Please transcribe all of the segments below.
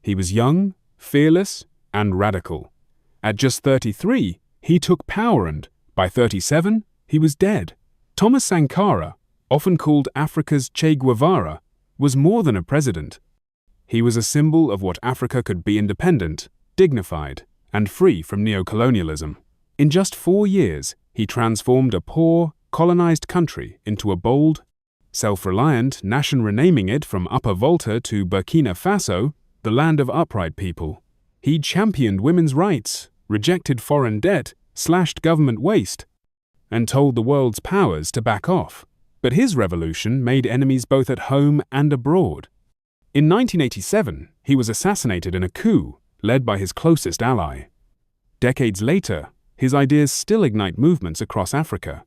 He was young, fearless, and radical. At just 33, he took power and, by 37, he was dead. Thomas Sankara, often called Africa's Che Guevara, was more than a president. He was a symbol of what Africa could be: independent, dignified, and free from neocolonialism. In just 4 years, he transformed a poor, colonized country into a bold, self-reliant nation, renaming it from Upper Volta to Burkina Faso, the land of upright people. He championed women's rights, rejected foreign debt, slashed government waste, and told the world's powers to back off. But his revolution made enemies both at home and abroad. In 1987, he was assassinated in a coup led by his closest ally. Decades later, his ideas still ignite movements across Africa.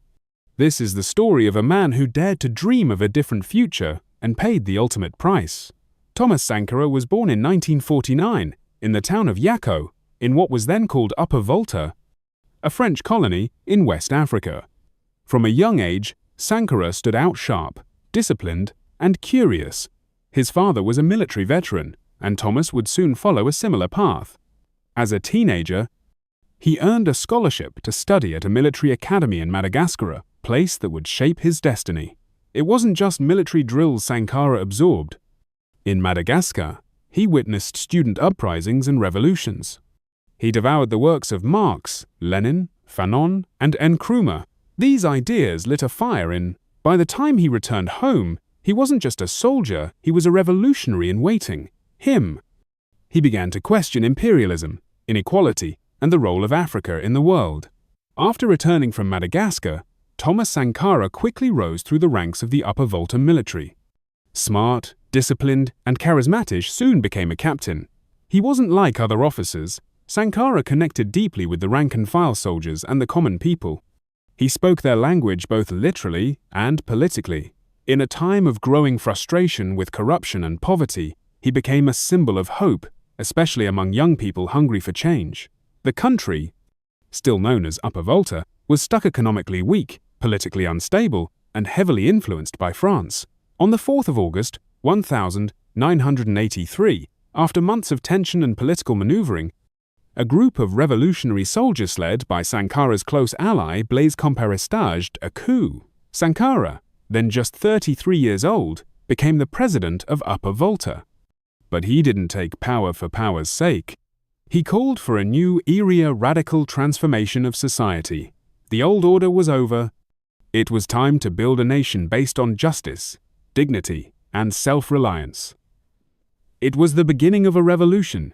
This is the story of a man who dared to dream of a different future and paid the ultimate price. Thomas Sankara was born in 1949 in the town of Yako, in what was then called Upper Volta, a French colony in West Africa. From a young age, Sankara stood out sharp, disciplined, and curious. His father was a military veteran, and Thomas would soon follow a similar path. As a teenager, he earned a scholarship to study at a military academy in Madagascar, a place that would shape his destiny. It wasn't just military drills Sankara absorbed. In Madagascar, he witnessed student uprisings and revolutions. He devoured the works of Marx, Lenin, Fanon, and Nkrumah. These ideas lit a fire in. By the time he returned home, he wasn't just a soldier, he was a revolutionary in waiting. He began to question imperialism, inequality, and the role of Africa in the world. After returning from Madagascar, Thomas Sankara quickly rose through the ranks of the Upper Volta military. Smart, disciplined, and charismatic, soon became a captain. He wasn't like other officers. Sankara connected deeply with the rank-and-file soldiers and the common people. He spoke their language both literally and politically. In a time of growing frustration with corruption and poverty, he became a symbol of hope, especially among young people hungry for change. The country, still known as Upper Volta, was stuck economically weak, politically unstable, and heavily influenced by France. On the 4th of August, 1983, after months of tension and political maneuvering, a group of revolutionary soldiers led by Sankara's close ally Blaise Compaoré staged a coup. Sankara, then just 33 years old, became the president of Upper Volta. But he didn't take power for power's sake. He called for a new era, radical transformation of society. The old order was over. It was time to build a nation based on justice, dignity, and self-reliance. It was the beginning of a revolution,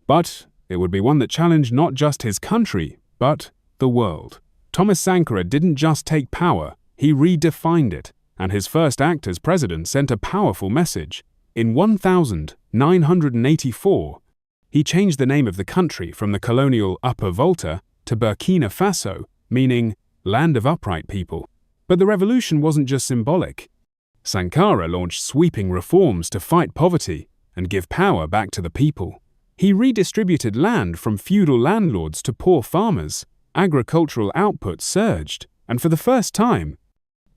but it would be one that challenged not just his country, but the world. Thomas Sankara didn't just take power, he redefined it, and his first act as president sent a powerful message. In 1984, he changed the name of the country from the colonial Upper Volta to Burkina Faso, meaning land of upright people. But the revolution wasn't just symbolic. Sankara launched sweeping reforms to fight poverty and give power back to the people. He redistributed land from feudal landlords to poor farmers. Agricultural output surged, and for the first time,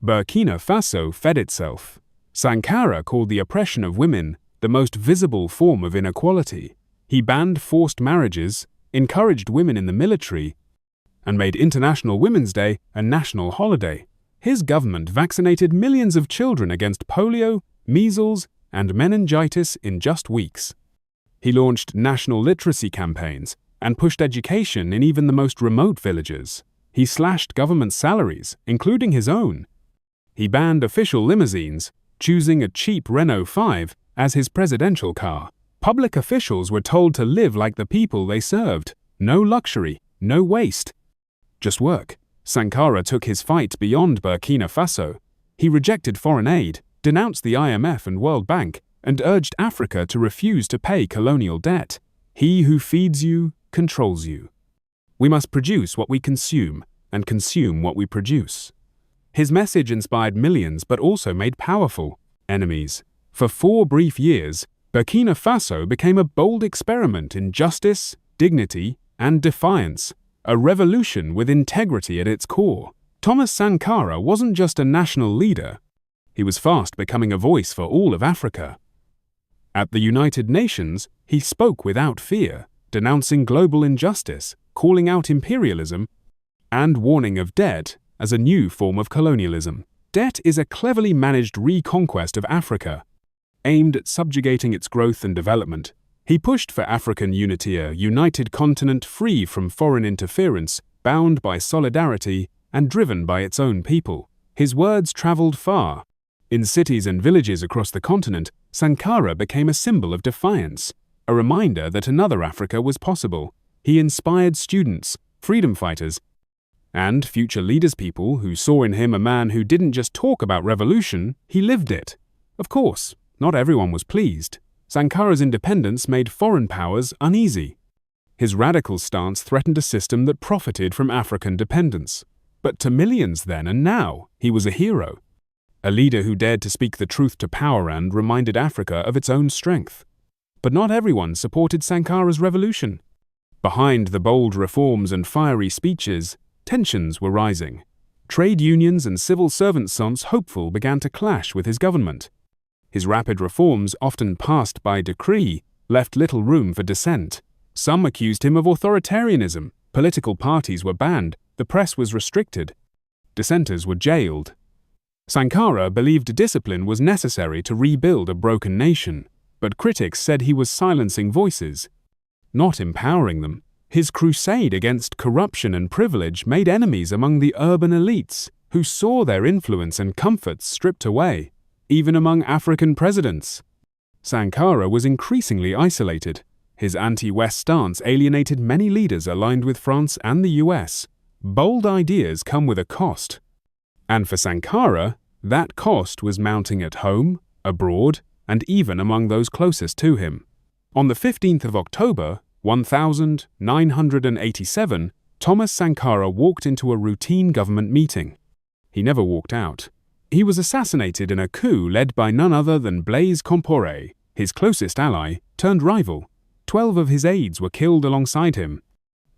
Burkina Faso fed itself. Sankara called the oppression of women the most visible form of inequality. He banned forced marriages, encouraged women in the military, and made International Women's Day a national holiday. His government vaccinated millions of children against polio, measles, and meningitis in just weeks. He launched national literacy campaigns and pushed education in even the most remote villages. He slashed government salaries, including his own. He banned official limousines, choosing a cheap Renault 5 as his presidential car. Public officials were told to live like the people they served. No luxury, no waste, just work. Sankara took his fight beyond Burkina Faso. He rejected foreign aid, denounced the IMF and World Bank, and urged Africa to refuse to pay colonial debt. He who feeds you controls you. We must produce what we consume, and consume what we produce. His message inspired millions but also made powerful enemies. For 4 brief years, Burkina Faso became a bold experiment in justice, dignity, and defiance, a revolution with integrity at its core. Thomas Sankara wasn't just a national leader, he was fast becoming a voice for all of Africa. At the United Nations, he spoke without fear, denouncing global injustice, calling out imperialism, and warning of debt as a new form of colonialism. Debt is a cleverly managed reconquest of Africa, aimed at subjugating its growth and development. He pushed for African unity, a united continent free from foreign interference, bound by solidarity, and driven by its own people. His words traveled far. In cities and villages across the continent, Sankara became a symbol of defiance, a reminder that another Africa was possible. He inspired students, freedom fighters, and future leaders, people who saw in him a man who didn't just talk about revolution, he lived it. Of course, not everyone was pleased. Sankara's independence made foreign powers uneasy. His radical stance threatened a system that profited from African dependence. But to millions then and now, he was a hero. A leader who dared to speak the truth to power and reminded Africa of its own strength. But not everyone supported Sankara's revolution. Behind the bold reforms and fiery speeches, tensions were rising. Trade unions and civil servants once hopeful began to clash with his government. His rapid reforms, often passed by decree, left little room for dissent. Some accused him of authoritarianism. Political parties were banned, the press was restricted. Dissenters were jailed. Sankara believed discipline was necessary to rebuild a broken nation, but critics said he was silencing voices, not empowering them. His crusade against corruption and privilege made enemies among the urban elites, who saw their influence and comforts stripped away, even among African presidents. Sankara was increasingly isolated. His anti-West stance alienated many leaders aligned with France and the US. Bold ideas come with a cost. And for Sankara, that cost was mounting at home, abroad, and even among those closest to him. On the 15th of October, 1987, Thomas Sankara walked into a routine government meeting. He never walked out. He was assassinated in a coup led by none other than Blaise Compaoré, his closest ally, turned rival. 12 of his aides were killed alongside him.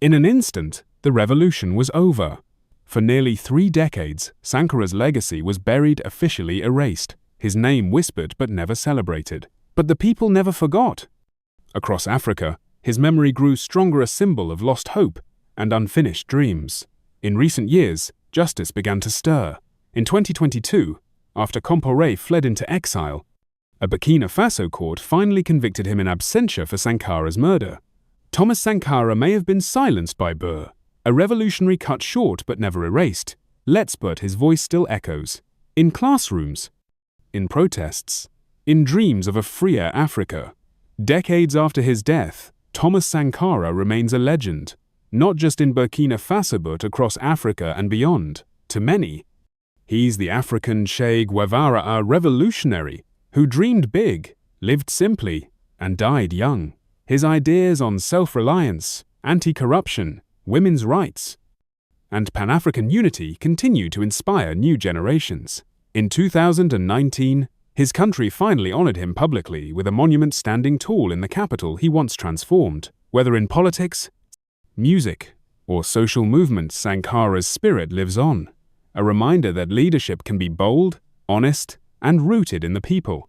In an instant, the revolution was over. For nearly 3 decades, Sankara's legacy was buried, officially erased, his name whispered but never celebrated. But the people never forgot. Across Africa, his memory grew stronger, a symbol of lost hope and unfinished dreams. In recent years, justice began to stir. In 2022, after Compaoré fled into exile, a Burkina Faso court finally convicted him in absentia for Sankara's murder. Thomas Sankara may have been silenced by Burr, a revolutionary cut short but never erased. But his voice still echoes. In classrooms, in protests, in dreams of a freer Africa. Decades after his death, Thomas Sankara remains a legend, not just in Burkina Faso but across Africa and beyond. To many, he's the African Che Guevara, a revolutionary who dreamed big, lived simply, and died young. His ideas on self-reliance, anti-corruption, women's rights, and Pan-African unity continue to inspire new generations. In 2019, his country finally honored him publicly with a monument standing tall in the capital he once transformed. Whether in politics, music, or social movements, Sankara's spirit lives on, a reminder that leadership can be bold, honest, and rooted in the people.